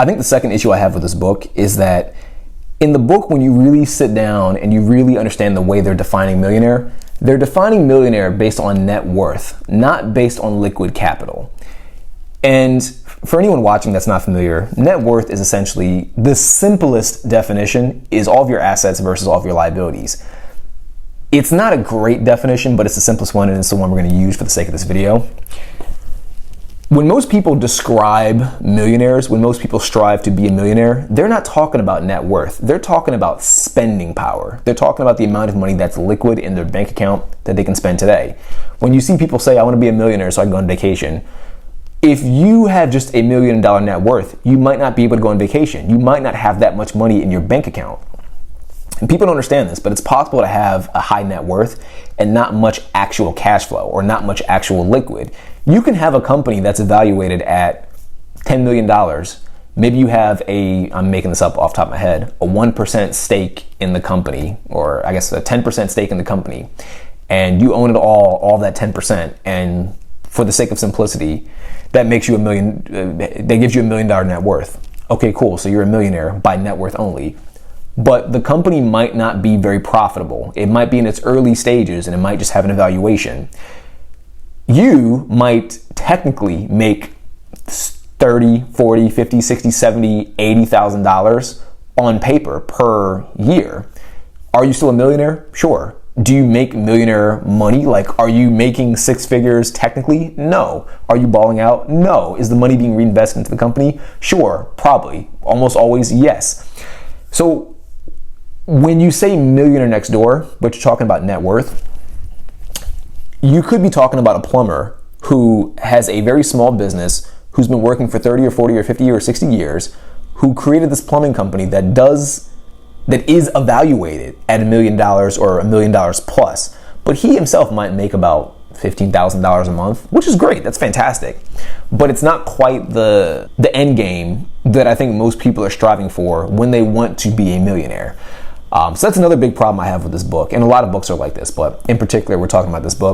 I think the second issue I have with this book is that in the book, when you really sit down and you really understand the way they're defining millionaire, they're defining millionaire based on net worth, not based on liquid capital. And for anyone watching that's not familiar, net worth is essentially, the simplest definition is all of your assets versus all of your liabilities. It's not a great definition, but it's the simplest one, and it's the one we're going to use for the sake of this video. When most people describe millionaires, when most people strive to be a millionaire, they're not talking about net worth. They're talking about spending power. They're talking about the amount of money that's liquid in their bank account that they can spend today. When you see people say, I want to be a millionaire so I can go on vacation, if you have just $1 million net worth, you might not be able to go on vacation. You might not have that much money in your bank account. And people don't understand this, but it's possible to have a high net worth and not much actual cash flow or not much actual liquid. You can have a company that's evaluated at $10 million. Maybe you have I'm making this up off the top of my head, a 1% stake in the company, or I guess a 10% stake in the company, and you own it all that 10%. And for the sake of simplicity, that makes you that gives you $1 million net worth. Okay, cool. So you're a millionaire by net worth only. But the company might not be very profitable. It might be in its early stages and it might just have an evaluation. You might technically make $30, $40, $50, $60, $70, $80,000 on paper per year. Are you still a millionaire? Sure. Do you make millionaire money? Like, are you making six figures technically? No. Are you balling out? No. Is the money being reinvested into the company? Sure, probably. Almost always, yes. So when you say millionaire next door, but you're talking about net worth, you could be talking about a plumber who has a very small business, who's been working for 30 or 40 or 50 or 60 years, who created this plumbing company that is evaluated at $1 million or $1 million plus. But he himself might make about $15,000 a month, which is great. That's fantastic. But it's not quite the end game that I think most people are striving for when they want to be a millionaire. So that's another big problem I have with this book. And a lot of books are like this, but in particular, we're talking about this book.